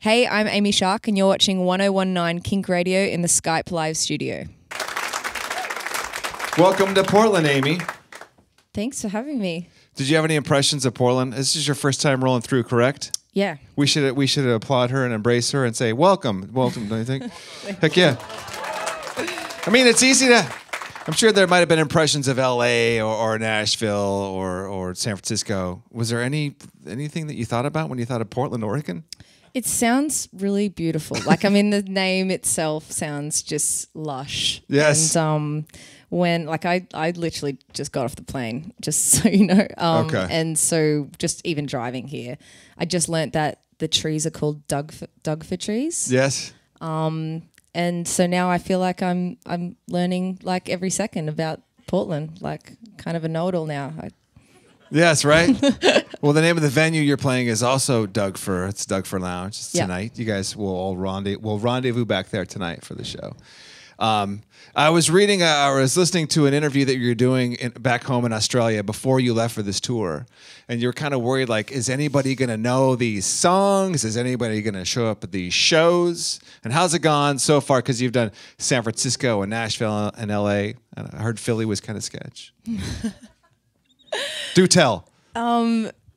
Hey, I'm Amy Shark, and you're watching 101.9 KINK Radio in the Skype live studio. Welcome to Portland, Amy. Thanks for having me. Did you have any impressions of Portland? This is your first time rolling through, correct? Yeah. We should applaud her and embrace her and say, welcome, don't you think? Heck yeah. I mean, it's easy to... I'm sure there might have been impressions of L.A. or Nashville or San Francisco. Was there anything that you thought about when you thought of Portland, Oregon? It sounds really beautiful. Like, I mean, the name itself sounds just lush. Yes. And when, like, I literally just got off the plane, just so you know. Okay. And so just even driving here, I just learnt that the trees are called Doug-fir trees. Yes. And so now I feel like I'm learning like every second about Portland, like kind of a know-it-all now. Yes, right? Well, the name of the venue you're playing is also Doug-fir. It's Doug-fir Lounge. It's tonight. You guys will all rendezvous back there tonight for the show. I was listening to an interview that you were doing back home in Australia before you left for this tour, and you were kind of worried, like, is anybody going to know these songs? Is anybody going to show up at these shows? And how's it gone so far? Because you've done San Francisco and Nashville and L.A., and I heard Philly was kind of sketch. Do tell.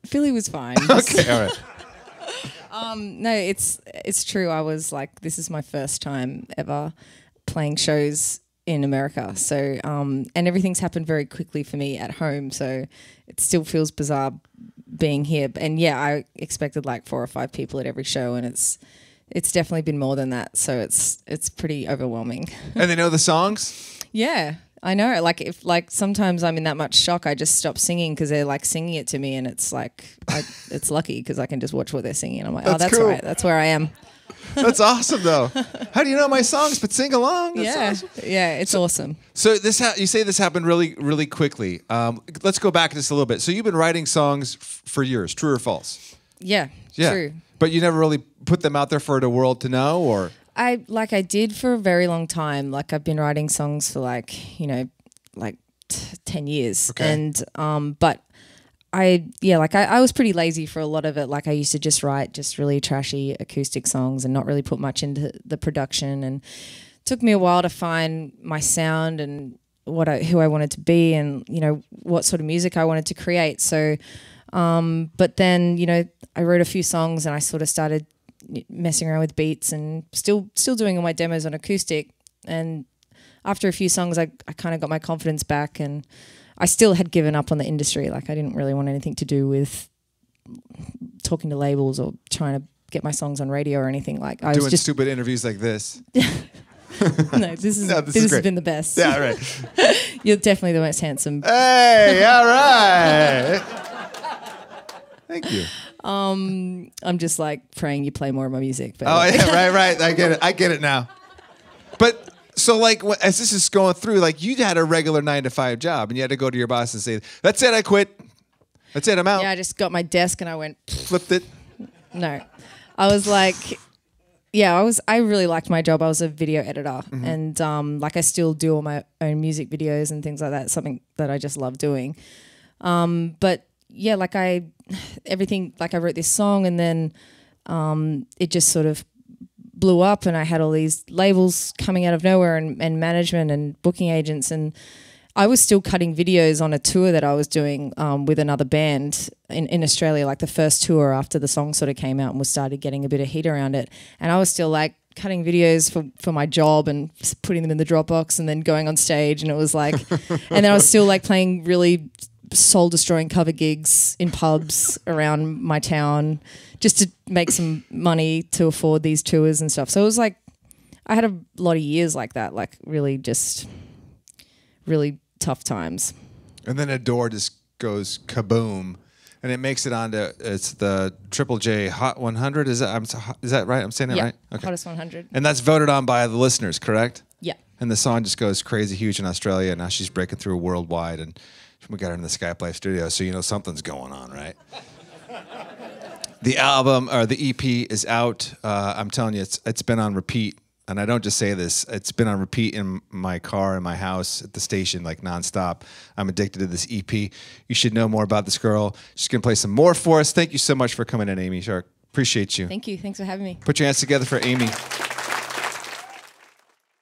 Philly was fine. Okay, all right. No, it's true. I was like, this is my first time ever playing shows in America. So, and everything's happened very quickly for me at home. So it still feels bizarre being here. And yeah, I expected like 4 or 5 people at every show, and it's definitely been more than that. So it's pretty overwhelming. And they know the songs? Yeah, I know. Like sometimes I'm in that much shock, I just stop singing because they're like singing it to me, and it's like, it's lucky because I can just watch what they're singing. And I'm like, that's cool. right. That's where I am. That's awesome, though. How do you know my songs but sing along? That's awesome. Yeah, it's awesome. So you say this happened really, really quickly. Let's go back just a little bit. So you've been writing songs for years, true or false? Yeah, true. But you never really put them out there for the world to know, or? I did for a very long time. Like, I've been writing songs for 10 years. Okay. And but I was pretty lazy for a lot of it. Like, I used to just write just really trashy acoustic songs and not really put much into the production. And it took me a while to find my sound and who I wanted to be, and what sort of music I wanted to create. So, but then I wrote a few songs, and I sort of started messing around with beats and still doing all my demos on acoustic. And after a few songs, I kind of got my confidence back, and I still had given up on the industry. Like, I didn't really want anything to do with talking to labels or trying to get my songs on radio or anything. Like, I doing was just stupid interviews like this. No, this has been the best. Yeah, right. You're definitely the most handsome. Hey, all right. Thank you. I'm just like praying you play more of my music. But oh yeah, right. I get it now. But so, like, as this is going through, like, you had a regular 9-to-5 job, and you had to go to your boss and say, "That's it, I quit. That's it, I'm out." Yeah, I just got my desk and I went. Flipped it. No, I was like, yeah, I really liked my job. I was a video editor, and I still do all my own music videos and things like that. Something that I just love doing. But yeah, I wrote this song, and then it just sort of blew up, and I had all these labels coming out of nowhere, and management and booking agents, and I was still cutting videos on a tour that I was doing with another band in Australia, like the first tour after the song sort of came out and was started getting a bit of heat around it. And I was still like cutting videos for my job and putting them in the Dropbox and then going on stage, and it was like, and then I was still like playing really soul-destroying cover gigs in pubs around my town just to make some money to afford these tours and stuff. So it was like, I had a lot of years like that, like really tough times. And then a door just goes kaboom, and it makes it onto, it's the Triple J Hot 100. Is that right? I'm saying that right? Okay. Hottest 100. And that's voted on by the listeners, correct? Yeah. And the song just goes crazy huge in Australia, and now she's breaking through worldwide, and we got her in the Skype Live studio, so something's going on, right? The album, or the EP, is out. I'm telling you, it's been on repeat. And I don't just say this. It's been on repeat in my car, in my house, at the station, like nonstop. I'm addicted to this EP. You should know more about this girl. She's going to play some more for us. Thank you so much for coming in, Amy Shark. Appreciate you. Thank you. Thanks for having me. Put your hands together for Amy.